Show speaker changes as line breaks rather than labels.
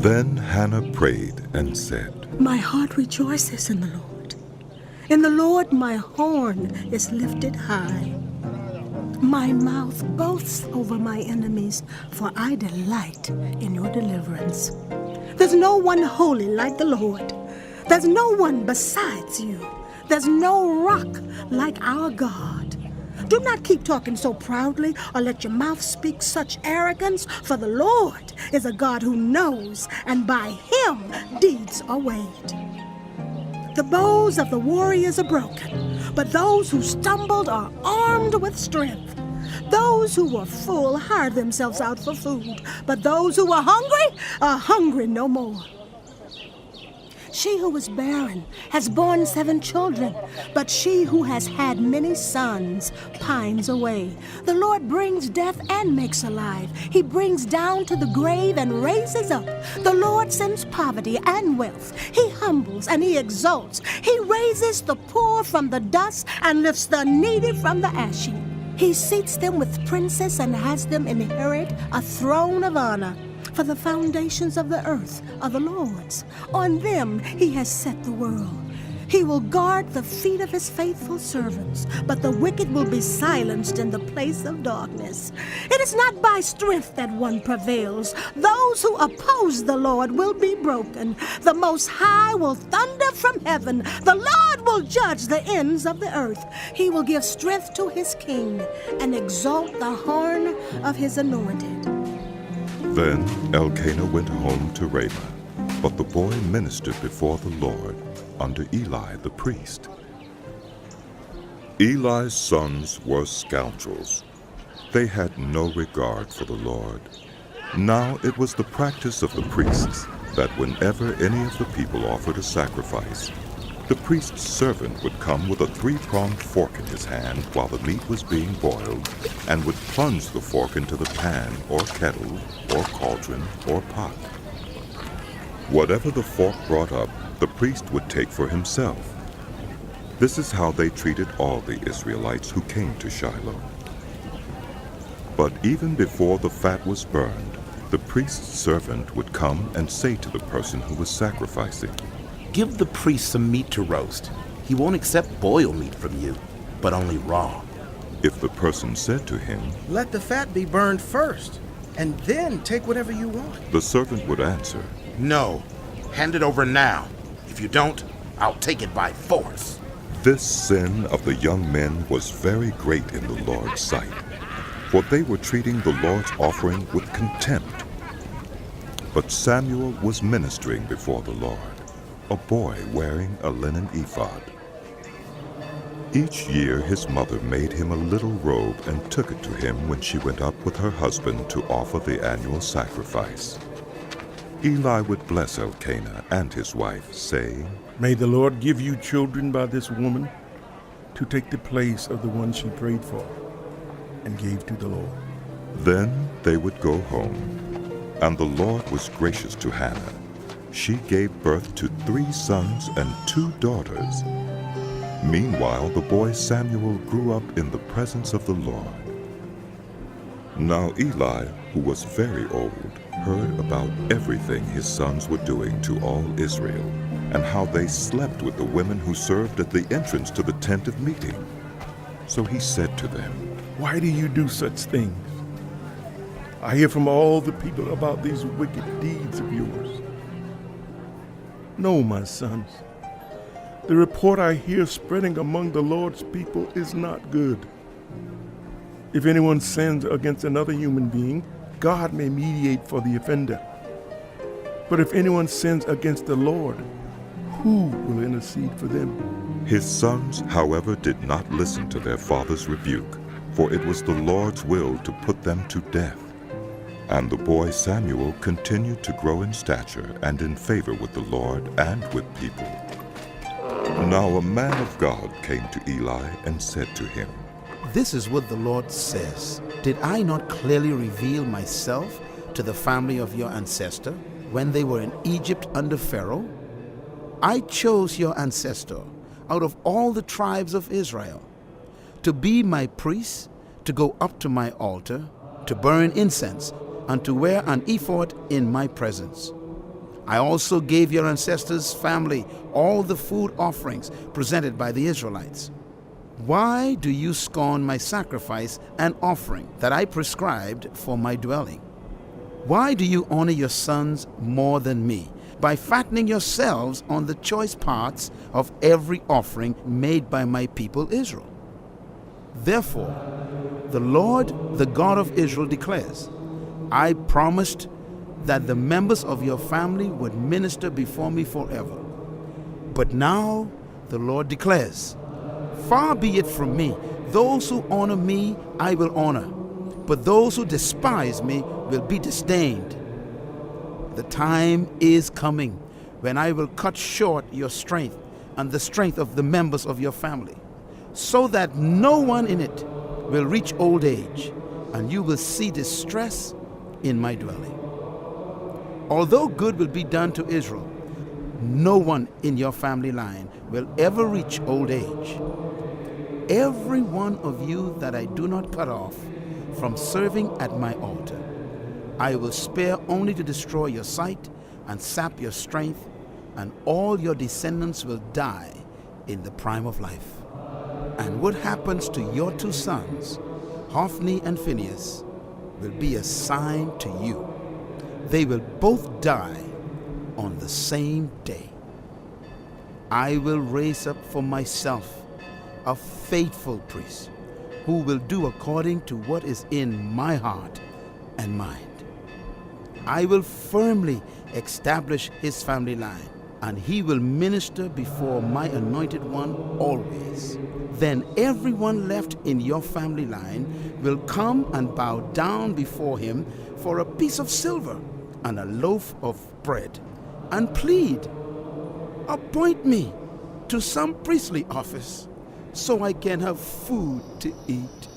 Then Hannah prayed and said,
My heart rejoices in the Lord. In the Lord my horn is lifted high. My mouth boasts over my enemies, for I delight in your deliverance. There's no one holy like the Lord. There's no one besides you. There's no rock like our God. Do not keep talking so proudly or let your mouth speak such arrogance, for the Lord is a God who knows, and by him deeds are weighed. The bows of the warriors are broken, but those who stumbled are armed with strength. Those who were full hired themselves out for food, but those who were hungry are hungry no more. She who was barren has borne 7 children, but she who has had many sons pines away. The Lord brings death and makes alive. He brings down to the grave and raises up. The Lord sends poverty and wealth. He humbles and he exalts. He raises the poor from the dust and lifts the needy from the ash heap. He seats them with princes and has them inherit a throne of honor. For the foundations of the earth are the Lord's. On them he has set the world. He will guard the feet of his faithful servants, but the wicked will be silenced in the place of darkness. It is not by strength that one prevails. Those who oppose the Lord will be broken. The Most High will thunder from heaven. The Lord will judge the ends of the earth. He will give strength to his king and exalt the horn of his anointed.
Then Elkanah went home to Ramah, but the boy ministered before the Lord under Eli the priest. Eli's sons were scoundrels. They had no regard for the Lord. Now it was the practice of the priests that whenever any of the people offered a sacrifice, the priest's servant would come with a 3-pronged fork in his hand while the meat was being boiled, and would plunge the fork into the pan or kettle or cauldron or pot. Whatever the fork brought up, the priest would take for himself. This is how they treated all the Israelites who came to Shiloh. But even before the fat was burned, the priest's servant would come and say to the person who was sacrificing,
Give the priest some meat to roast. He won't accept boiled meat from you, but only raw.
If the person said to him,
Let the fat be burned first, and then take whatever you want,
the servant would answer,
No, hand it over now. If you don't, I'll take it by force.
This sin of the young men was very great in the Lord's sight, for they were treating the Lord's offering with contempt. But Samuel was ministering before the Lord, a boy wearing a linen ephod. Each year his mother made him a little robe and took it to him when she went up with her husband to offer the annual sacrifice. Eli would bless Elkanah and his wife, saying,
May the Lord give you children by this woman to take the place of the one she prayed for and gave to the Lord.
Then they would go home, and the Lord was gracious to Hannah. She gave birth to 3 sons and 2 daughters. Meanwhile, the boy Samuel grew up in the presence of the Lord. Now Eli, who was very old, heard about everything his sons were doing to all Israel, and how they slept with the women who served at the entrance to the tent of meeting. So he said to them,
Why do you do such things? I hear from all the people about these wicked deeds of yours. No, my sons, the report I hear spreading among the Lord's people is not good. If anyone sins against another human being, God may mediate for the offender. But if anyone sins against the Lord, who will intercede for them?
His sons, however, did not listen to their father's rebuke, for it was the Lord's will to put them to death. And the boy Samuel continued to grow in stature and in favor with the Lord and with people. Now a man of God came to Eli and said to him,
This is what the Lord says. Did I not clearly reveal myself to the family of your ancestor when they were in Egypt under Pharaoh? I chose your ancestor out of all the tribes of Israel to be my priest, to go up to my altar, to burn incense, and to wear an ephod in my presence. I also gave your ancestors' family all the food offerings presented by the Israelites. Why do you scorn my sacrifice and offering that I prescribed for my dwelling? Why do you honor your sons more than me by fattening yourselves on the choice parts of every offering made by my people Israel? Therefore, the Lord, the God of Israel, declares, I promised that the members of your family would minister before me forever. But now the Lord declares, far be it from me, those who honor me I will honor, but those who despise me will be disdained. The time is coming when I will cut short your strength and the strength of the members of your family, so that no one in it will reach old age, and you will see distress in my dwelling. Although good will be done to Israel, no one in your family line will ever reach old age. Every one of you that I do not cut off from serving at my altar, I will spare only to destroy your sight and sap your strength, and all your descendants will die in the prime of life. And what happens to your two sons, Hophni and Phinehas, will be a sign to you. They will both die on the same day. I will raise up for myself a faithful priest who will do according to what is in my heart and mind. I will firmly establish his family line, and he will minister before my anointed one always. Then everyone left in your family line will come and bow down before him for a piece of silver and a loaf of bread, and plead, appoint me to some priestly office so I can have food to eat.